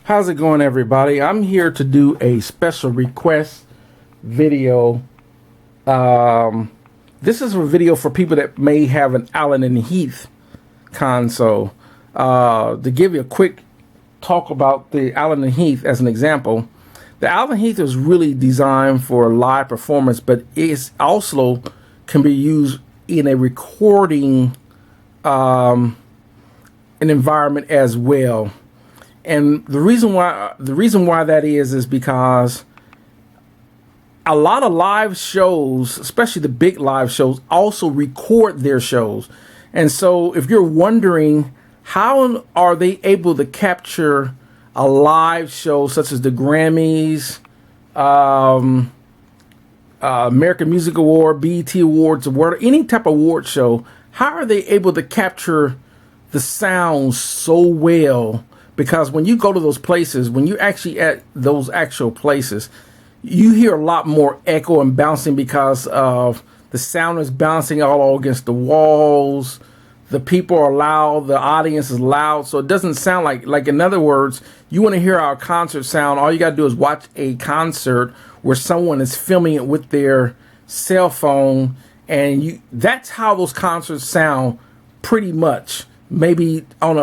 How's it going, everybody? I'm here to do a special request video. This is a video for people that may have an Allen and Heath console. To give you a quick talk about the Allen and Heath as an example, the Allen and Heath is really designed for live performance, but it also can be used in a recording an environment as well. And the reason why that is because a lot of live shows, especially the big live shows, also record their shows. And so if you're wondering how are they able to capture a live show such as the Grammys, American Music Award, BET Awards, any type of award show, how are they able to capture the sound so well? Because when you go to those places, when you're actually at those actual places, you hear a lot more echo and bouncing because of the sound is bouncing all against the walls. The people are loud. The audience is loud. So it doesn't sound like in other words, you want to hear our concert sound. All you got to do is watch a concert where someone is filming it with their cell phone. And that's how those concerts sound pretty much. Maybe a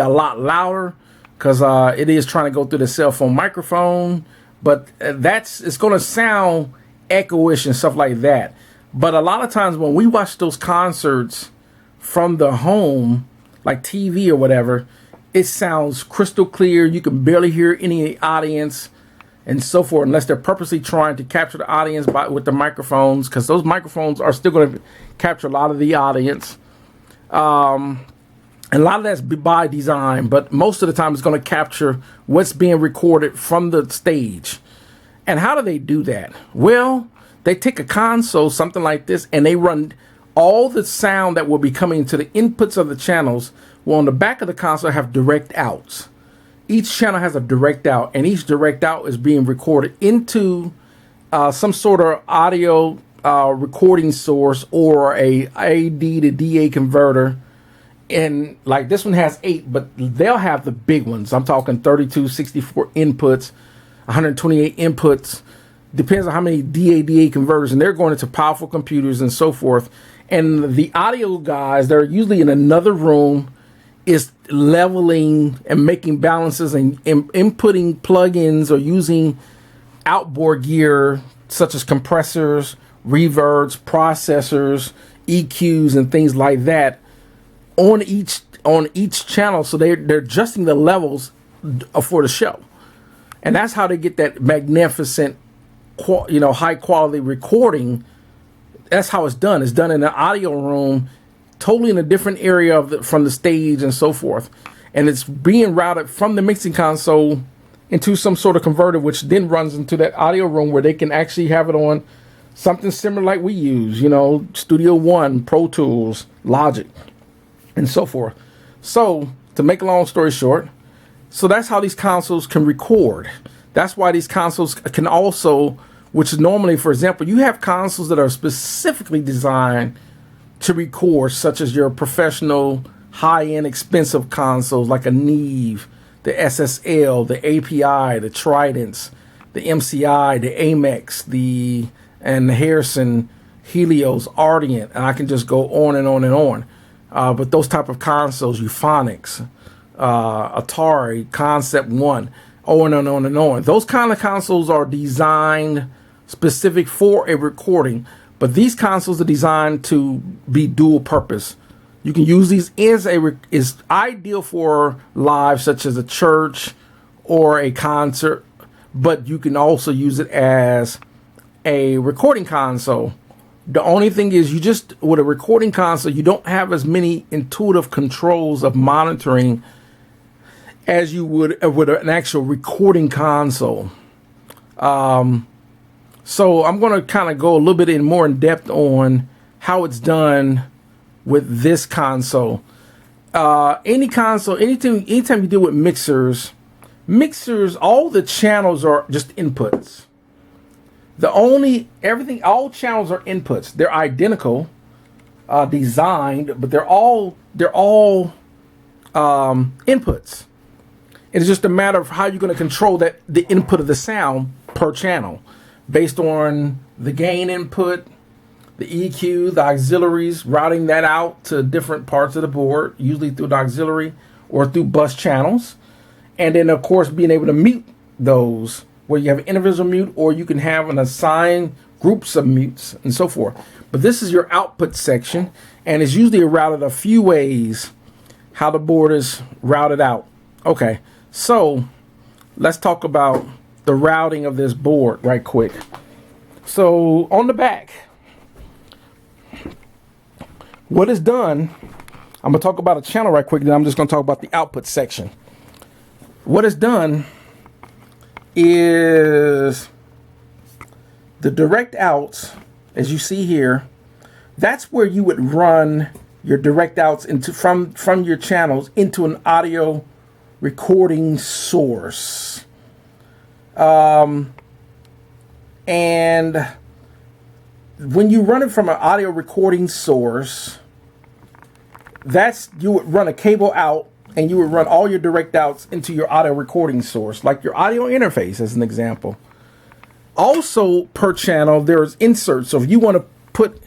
lot louder, because it is trying to go through the cell phone microphone, but it's going to sound echoish and stuff like that. But a lot of times when we watch those concerts from the home, like TV or whatever, it sounds crystal clear. You can barely hear any audience and so forth, unless they're purposely trying to capture the audience with the microphones, because those microphones are still going to capture a lot of the audience. And a lot of that's by design, but most of the time it's going to capture what's being recorded from the stage. And how do they do that? Well, they take a console, something like this, and they run all the sound that will be coming to the inputs of the channels. Well, on the back of the console have direct outs. Each channel has a direct out, and each direct out is being recorded into some sort of audio recording source or a AD to DA converter. And like this one has 8, but they'll have the big ones. I'm talking 32, 64 inputs, 128 inputs. Depends on how many DA converters, and they're going into powerful computers and so forth. And the audio guys, they're usually in another room, is leveling and making balances and inputting plugins or using outboard gear such as compressors, reverbs, processors, EQs, and things like that on each channel. So they're adjusting the levels for the show, and that's how they get that magnificent high quality recording. That's how it's done. It's done in an audio room, totally in a different area from the stage and so forth, and it's being routed from the mixing console into some sort of converter, which then runs into that audio room where they can actually have it on something similar like we use, Studio One, Pro Tools, Logic, and so forth. So to make a long story short, so that's how these consoles can record. That's why these consoles can also, which is normally, for example, you have consoles that are specifically designed to record, such as your professional high-end expensive consoles like a Neve, the SSL, the API, the Tridents, the MCI, the Amex, the Harrison, Helios, Ardent, and I can just go on and on and on. But those type of consoles, Euphonics, Atari, Concept One, on and on and on. Those kind of consoles are designed specific for a recording, but these consoles are designed to be dual purpose. You can use these is ideal for live, such as a church or a concert, but you can also use it as a recording console. The only thing is, with a recording console, you don't have as many intuitive controls of monitoring as you would with an actual recording console. So I'm going to kind of go a little bit more in depth on how it's done with this console. Anytime you deal with mixers, all the channels are just inputs. All channels are inputs. They're identical, designed, but they're all inputs. It's just a matter of how you're going to control the input of the sound per channel based on the gain input, the EQ, the auxiliaries, routing that out to different parts of the board, usually through the auxiliary or through bus channels. And then, of course, being able to mute those where you have an individual mute, or you can have an assigned groups of mutes and so forth. But this is your output section, and it's usually routed a few ways how the board is routed out. Okay, so let's talk about the routing of this board right quick. So on the back, what is done, I'm going to talk about a channel right quick, then I'm just going to talk about the output section. What is done is the direct outs, as you see here, that's where you would run your direct outs into from your channels into an audio recording source. And when you run it from an audio recording source, you would run a cable out and you would run all your direct outs into your audio recording source, like your audio interface as an example. Also, per channel, there's inserts. So if you want to put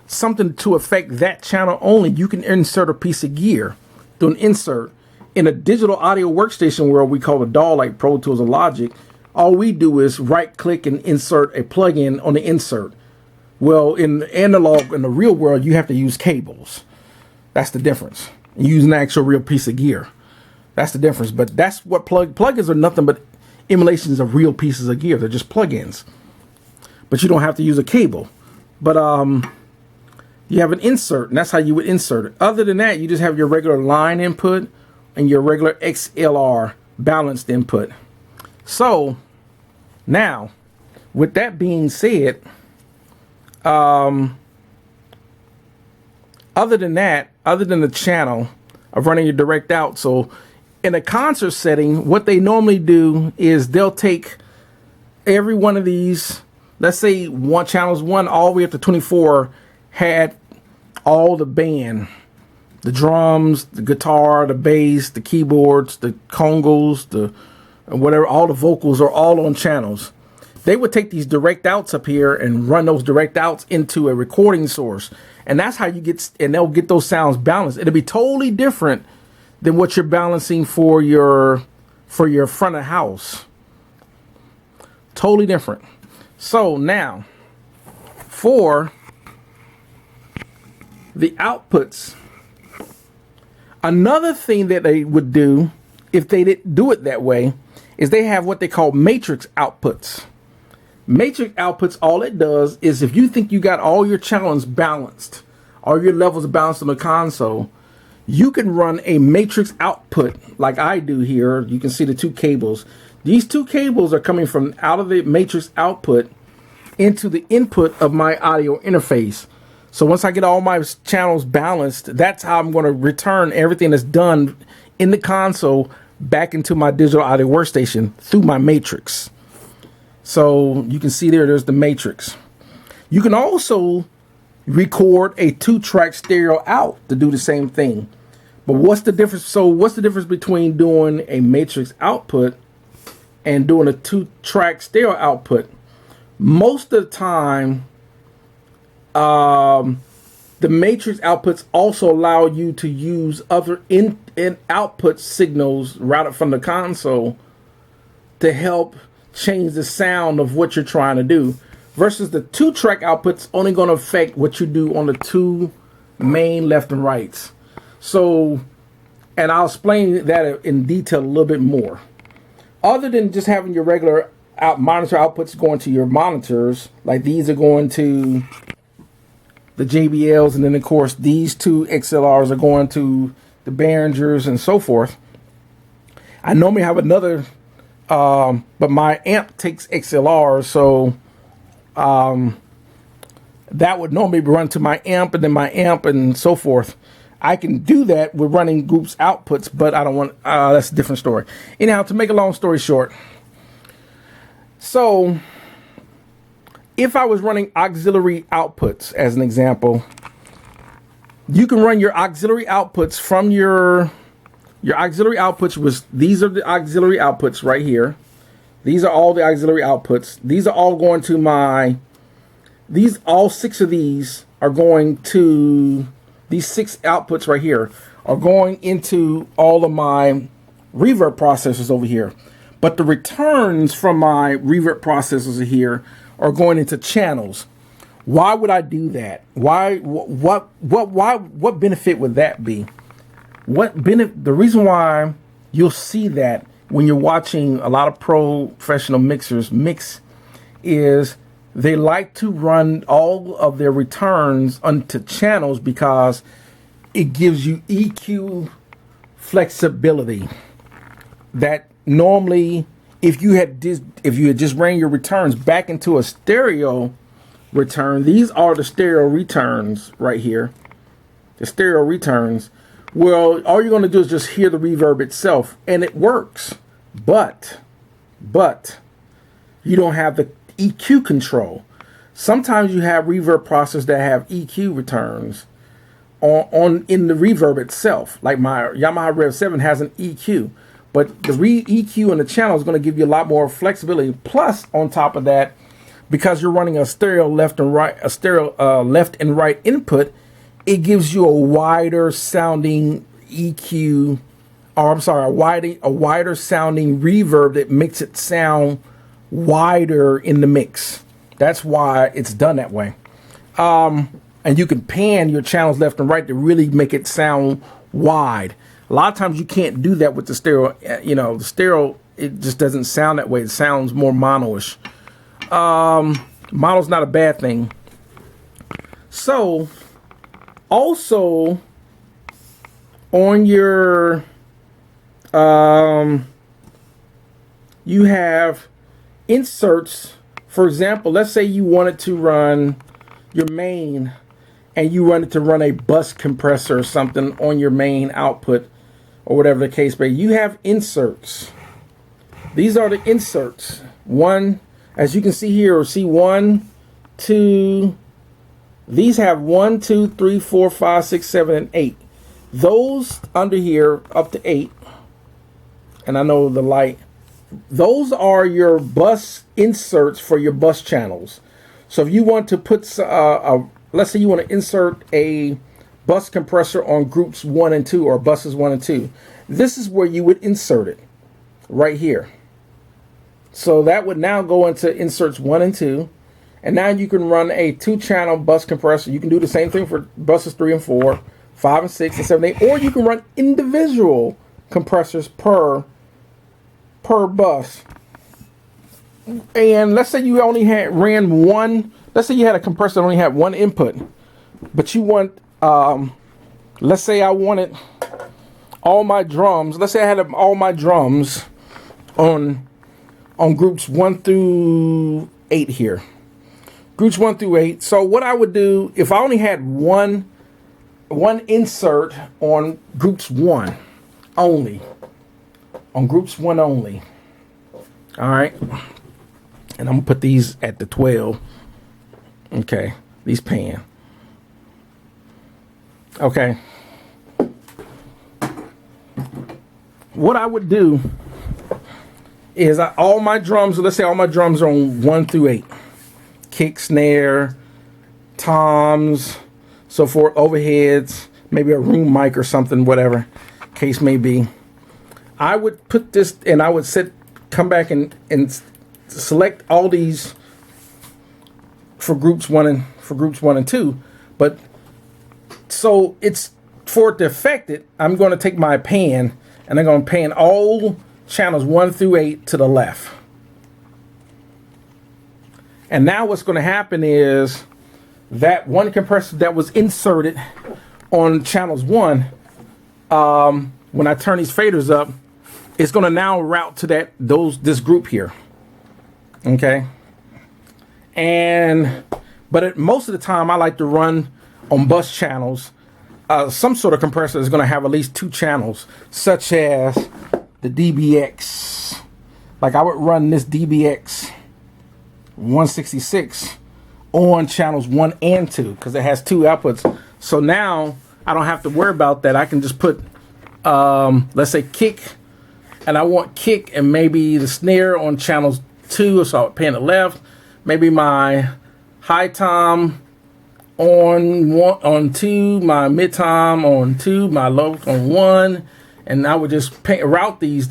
something to affect that channel only, you can insert a piece of gear through an insert. In a digital audio workstation world we call a DAW, like Pro Tools or Logic, all we do is right click and insert a plug-in on the insert. Well, in analog, in the real world, you have to use cables. That's the difference. You use an actual real piece of gear. That's the difference. But that's what plugins are nothing but emulations of real pieces of gear. They're just plugins. But you don't have to use a cable. But you have an insert, and that's how you would insert it. Other than that, you just have your regular line input and your regular XLR balanced input. So now, with that being said, other than the channel of running your direct out, so in a concert setting, what they normally do is they'll take every one of these, let's say channels 1 all the way up to 24 had all the band, the drums, the guitar, the bass, the keyboards, the congos, the whatever, all the vocals are all on channels. They would take these direct outs up here and run those direct outs into a recording source. And that's how you get, and they'll get those sounds balanced. It'll be totally different than what you're balancing for your front of house. Totally different. So now, for the outputs, another thing that they would do if they didn't do it that way is they have what they call matrix outputs. Matrix outputs, all it does is if you think you got all your channels balanced, all your levels balanced on the console, you can run a matrix output like I do here. You can see the two cables. These two cables are coming from out of the matrix output into the input of my audio interface. So once I get all my channels balanced, that's how I'm going to return everything that's done in the console back into my digital audio workstation through my matrix. So you can see there's the matrix. You can also record a 2-track stereo out to do the same thing. But what's the difference? So what's the difference between doing a matrix output and doing a 2-track stereo output? Most of the time, the matrix outputs also allow you to use other in output signals routed from the console to help change the sound of what you're trying to do, versus the 2-track outputs only going to affect what you do on the two main left and rights. So, and I'll explain that in detail a little bit more. Other than just having your regular monitor outputs going to your monitors, like these are going to the JBLs, and then of course these two XLRs are going to the Behringers and so forth. I normally have another, but my amp takes XLR, so that would normally run to my amp and then my amp and so forth. I can do that with running groups outputs, but I don't want, that's a different story. Anyhow, to make a long story short, so if I was running auxiliary outputs as an example, you can run your auxiliary outputs from your Your auxiliary outputs was, these are the auxiliary outputs right here. These are all the auxiliary outputs. These are all going to my, all 6 of these are going to, these 6 outputs right here are going into all of my reverb processors over here. But the returns from my reverb processors here are going into channels. Why would I do that? Why? What benefit would that be? The reason why you'll see that when you're watching a lot of professional mixers mix is they like to run all of their returns onto channels because it gives you EQ flexibility that normally if you had just ran your returns back into a stereo return, these are the stereo returns right here, the stereo returns. Well, all you're going to do is just hear the reverb itself, and it works. But you don't have the EQ control. Sometimes you have reverb processors that have EQ returns on in the reverb itself. Like my Yamaha Rev 7 has an EQ, but the EQ in the channel is going to give you a lot more flexibility. Plus, on top of that, because you're running a stereo left and right, left and right input, it gives you a wider sounding EQ, or I'm sorry, a wider sounding reverb that makes it sound wider in the mix. That's why it's done that way. And you can pan your channels left and right to really make it sound wide. A lot of times you can't do that with the stereo. You know, the stereo, it just doesn't sound that way. It sounds more mono-ish. Mono's not a bad thing. So, also on your, you have inserts. For example, let's say you wanted to run your main and you wanted to run a bus compressor or something on your main output or whatever the case may be. You have inserts. These are the inserts. One, as you can see here, or see 1, 2, these have 1, 2, 3, 4, 5, 6, 7, and 8. Those under here up to 8, and I know the light, those are your bus inserts for your bus channels. So if you want to put let's say you want to insert a bus compressor on groups 1 and 2 or buses 1 and 2, this is where you would insert it right here. So that would now go into inserts 1 and 2. And now you can run a 2-channel bus compressor. You can do the same thing for buses 3 and 4, 5 and 6 and 7 and 8. Or you can run individual compressors per bus. And let's say you only ran one. Let's say you had a compressor that only had one input. But you want, let's say I wanted all my drums. Let's say I had all my drums on groups 1 through 8 here. Groups 1 through 8. So what I would do if I only had one insert on groups 1 only. On groups 1 only. All right. And I'm gonna put these at the 12. Okay. These pan. Okay. What I would do is all my drums, let's say all my drums are on 1 through 8. Kick, snare, toms, so forth, overheads, maybe a room mic or something, whatever case may be. I would put this, and I would come back and select all these for groups 1 and 2. But so it's for it to affect it, I'm going to take my pan and I'm going to pan all channels 1 through 8 to the left. And now what's going to happen is that one compressor that was inserted on channels 1, when I turn these faders up, it's going to now route to this group here. Okay. But most of the time I like to run on bus channels some sort of compressor is going to have at least 2 channels, such as the DBX. Like I would run this DBX 166 on channels 1 and 2 because it has 2 outputs. So now I don't have to worry about that. I can just put let's say kick, and I want kick and maybe the snare on channels 2, so I'll pan it left. Maybe my high tom on 2, my mid tom on 2, my low on 1, and I would just route these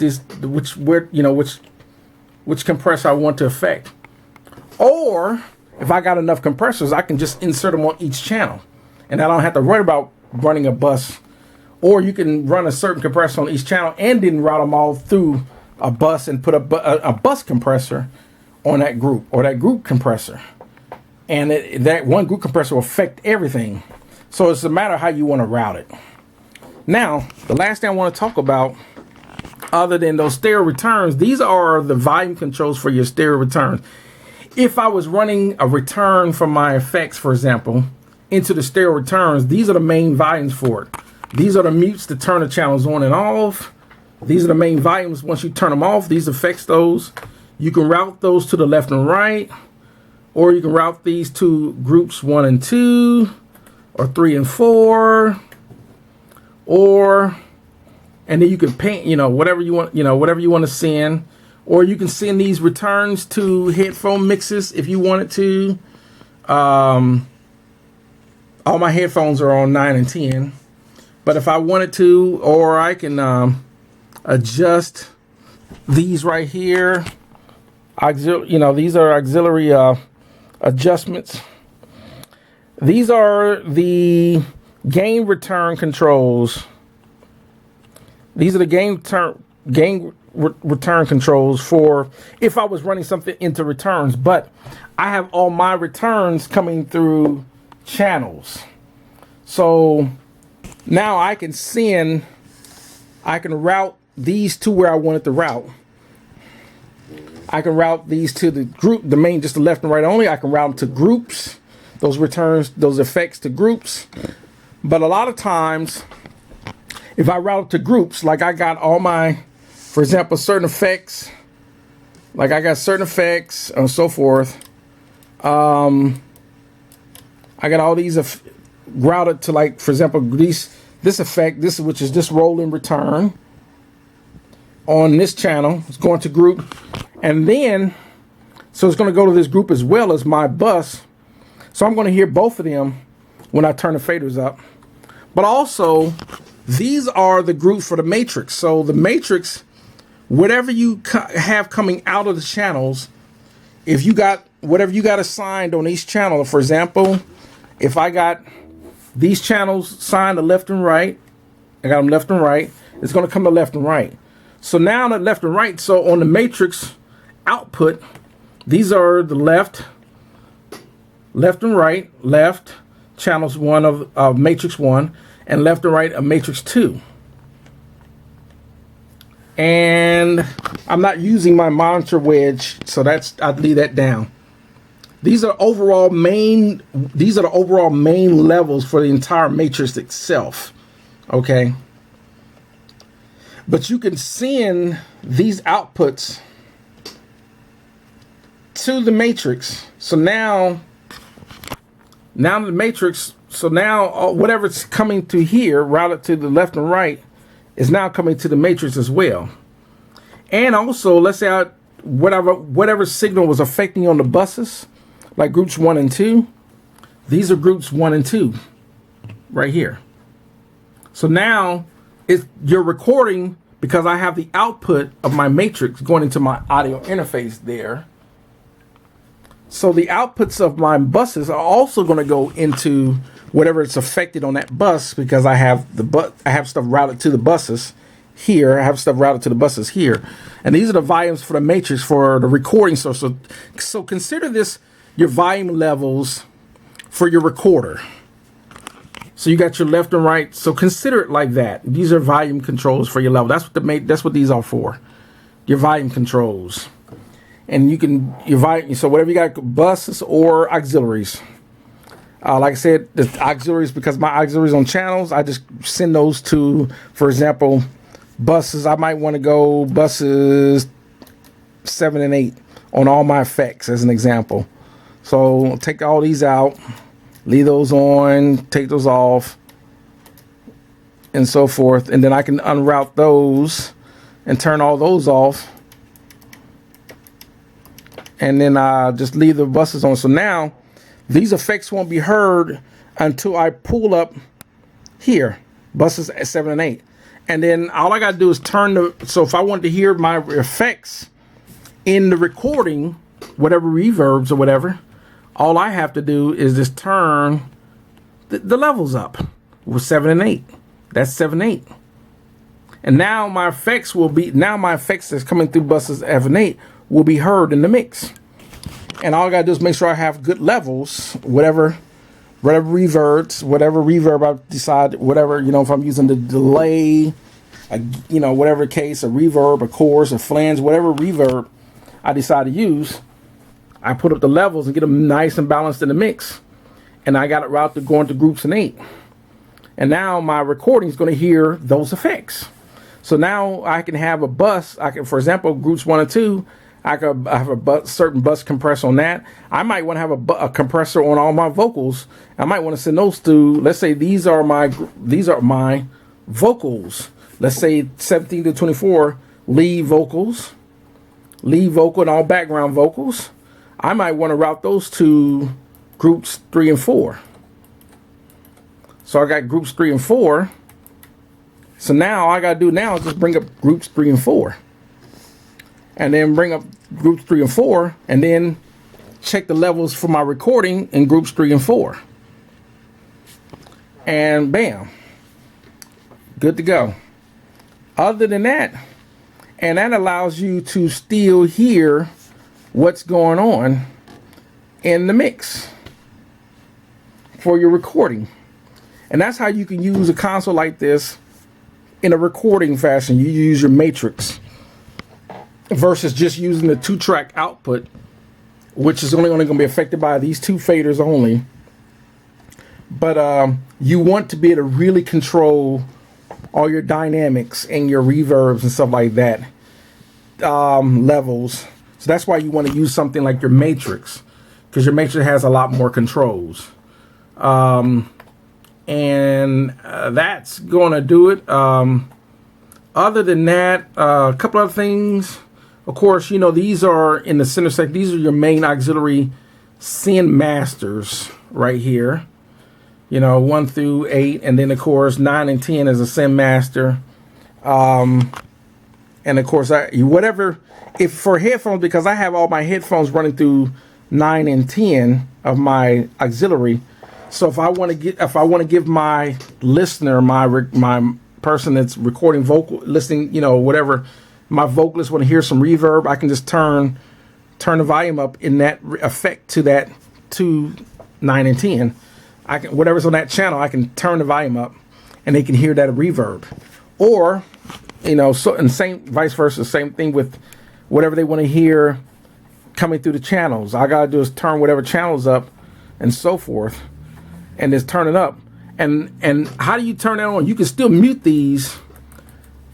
which compressor I want to affect. Or if I got enough compressors, I can just insert them on each channel, and I don't have to worry about running a bus. Or you can run a certain compressor on each channel and then route them all through a bus and put a bus compressor on that group, or that group compressor. And that one group compressor will affect everything. So it's a matter of how you want to route it. Now, the last thing I want to talk about, other than those stereo returns, these are the volume controls for your stereo returns. If I was running a return from my effects, for example, into the stereo returns, these are the main volumes for it. These are the mutes to turn the channels on and off. These are the main volumes. Once you turn them off, these affects those. You can route those to the left and right, or you can route these to groups 1 and 2, or 3 and 4, and then you can paint, whatever you want, whatever you want to send, or you can send these returns to headphone mixes if you wanted to. All my headphones are on 9 and 10. But if I wanted to, or I can adjust these right here. These are auxiliary adjustments. These are the gain return controls. These are the gain return controls for if I was running something into returns. But I have all my returns coming through channels. So now I can route these to where I want it to route. I can route these to the group, just the left and right only. I can route them to groups, those returns, those effects to groups. But a lot of times, if I route to groups, like I got all my, for example, certain effects, like I got certain effects and so forth. I got all these routed to, like, for example, this effect, which is this rolling return on this channel. It's going to group, and then so it's going to go to this group as well as my bus. So I'm going to hear both of them when I turn the faders up. But also, these are the groups for the matrix. So the matrix, whatever you have coming out of the channels, if you got whatever you got assigned on each channel, for example, if I got these channels signed to left and right, I got them left and right, it's going to come to left and right. So now the left and right, so on the matrix output, these are the left and right, left, channels 1 of matrix 1, and left and right of matrix 2. And I'm not using my monitor wedge, so I'd leave that down. These are the overall main levels for the entire matrix itself. Okay. But you can send these outputs to the matrix. So now the matrix, so now whatever's coming to here, routed to the left and right, is now coming to the matrix as well. And also, let's say whatever signal was affecting on the buses, like groups 1 and 2, these are groups 1 and 2 right here. So now you're recording, because I have the output of my matrix going into my audio interface there. So the outputs of my buses are also going to go into whatever it's affected on that bus, because I have stuff routed to the buses here. I have stuff routed to the buses here. And these are the volumes for the matrix for the recording source. So consider this your volume levels for your recorder. So you got your left and right. So consider it like that. These are volume controls for your level. That's what these are for. Your volume controls. And so whatever you got, buses or auxiliaries. Like I said, the auxiliaries, because my auxiliaries on channels, I just send those to, for example, buses. I might want to go buses 7 and 8 on all my effects as an example. So take all these out, leave those on, take those off, and so forth. And then I can unroute those and turn all those off. And then just leave the buses on. So now these effects won't be heard until I pull up here, buses 7 and 8. And then all I got to do is turn the, so if I wanted to hear my effects in the recording, whatever reverbs or whatever, all I have to do is just turn the levels up with 7 and 8. That's 7, 8. And now my effects that's coming through buses 7 and 8 will be heard in the mix. And all I gotta do is make sure I have good levels, whatever reverbs, whatever reverb I decide, whatever, if I'm using the delay, whatever case, a reverb, a chorus, a flange, whatever reverb I decide to use, I put up the levels and get them nice and balanced in the mix. And I got it routed going to groups in 8. And now my recording is going to hear those effects. So now I can have a bus. For example, groups 1 and 2, I have a certain bus compressor on that. I might want to have a compressor on all my vocals. I might want to send those to, let's say these are my vocals. Let's say 17 to 24 lead vocal and all background vocals. I might want to route those to groups 3 and 4. So I got groups 3 and 4. So now all I got to do now is just bring up groups 3 and 4. And then bring up groups 3 and 4. And then check the levels for my recording in groups 3 and 4. And bam. Good to go. Other than that, and that allows you to still hear what's going on in the mix for your recording. And that's how you can use a console like this in a recording fashion. You use your matrix versus just using the 2-track output, which is only going to be affected by these 2 faders only. But you want to be able to really control all your dynamics and your reverbs and stuff like that, levels. So that's why you want to use something like your matrix, because your matrix has a lot more controls. And that's going to do it. Other than that, a couple other things. Of course, these are in the center section. These are your main auxiliary send masters right here. 1 through 8. And then, of course, 9 and 10 is a send master. And, of course, if for headphones, because I have all my headphones running through 9 and 10 of my auxiliary. So if I want to give my listener, my person that's recording listening, whatever, my vocalist want to hear some reverb, I can just turn the volume up in that effect to that 9 and 10. I can, whatever's on that channel, I can turn the volume up and they can hear that reverb. Or, so, and same vice versa, same thing with whatever they want to hear coming through the channels. All I gotta do is turn whatever channels up and so forth, and just turn it up. And how do you turn that on? You can still mute these,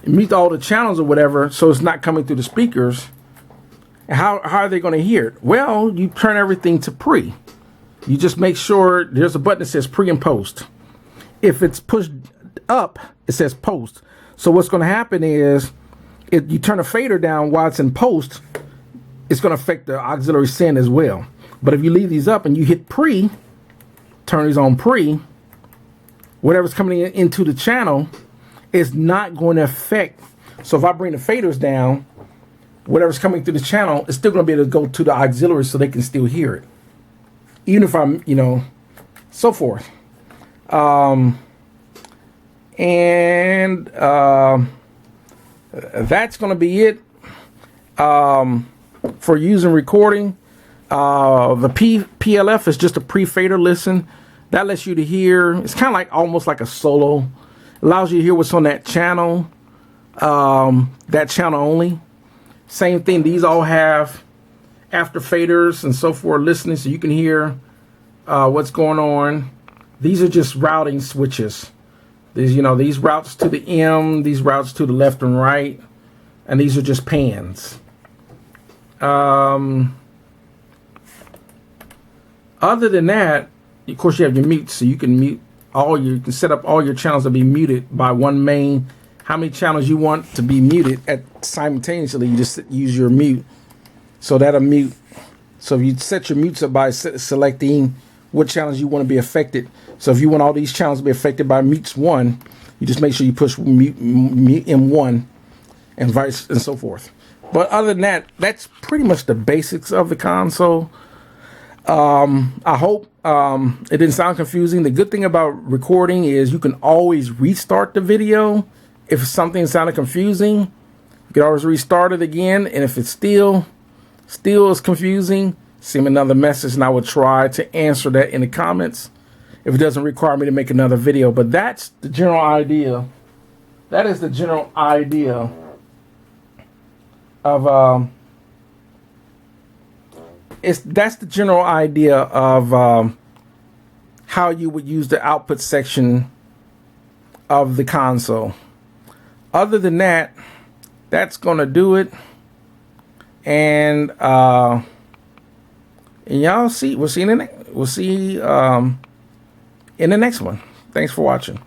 mute all the channels or whatever, so it's not coming through the speakers. And how are they going to hear it? Well, you turn everything to pre. You just make sure there's a button that says pre and post. If it's pushed up, it says post. So what's going to happen is, if you turn a fader down while it's in post, it's going to affect the auxiliary send as well. But if you leave these up and you hit pre, turn these on pre, whatever's coming into the channel is not going to affect. So if I bring the faders down, whatever's coming through the channel is still going to be able to go to the auxiliary so they can still hear it. Even if I'm, so forth. That's going to be it for using recording. The PLF is just a pre-fader listen. That lets you to hear. It's kind of like almost like a solo. It allows you to hear what's on that channel. That channel only. Same thing. These all have after faders and so forth listening, so you can hear what's going on. These are just routing switches. These routes to the M, these routes to the left and right, and these are just pans. Other than that, of course, you have your mute, so you can mute you can set up all your channels to be muted by one main. How many channels you want to be muted at simultaneously, you just use your mute. So that'll mute. So if you set your mutes up by selecting what channels you want to be affected. So if you want all these channels to be affected by mutes 1, you just make sure you push mute M1 and vice and so forth. But other than that, that's pretty much the basics of the console. I hope it didn't sound confusing. The good thing about recording is you can always restart the video. If something sounded confusing, you can always restart it again. And if it's still is confusing, send me another message and I will try to answer that in the comments if it doesn't require me to make another video. But that's the general idea. That is the general idea of that's the general idea of how you would use the output section of the console. Other than that, that's gonna do it. And y'all see, we'll see in the next one. Thanks for watching.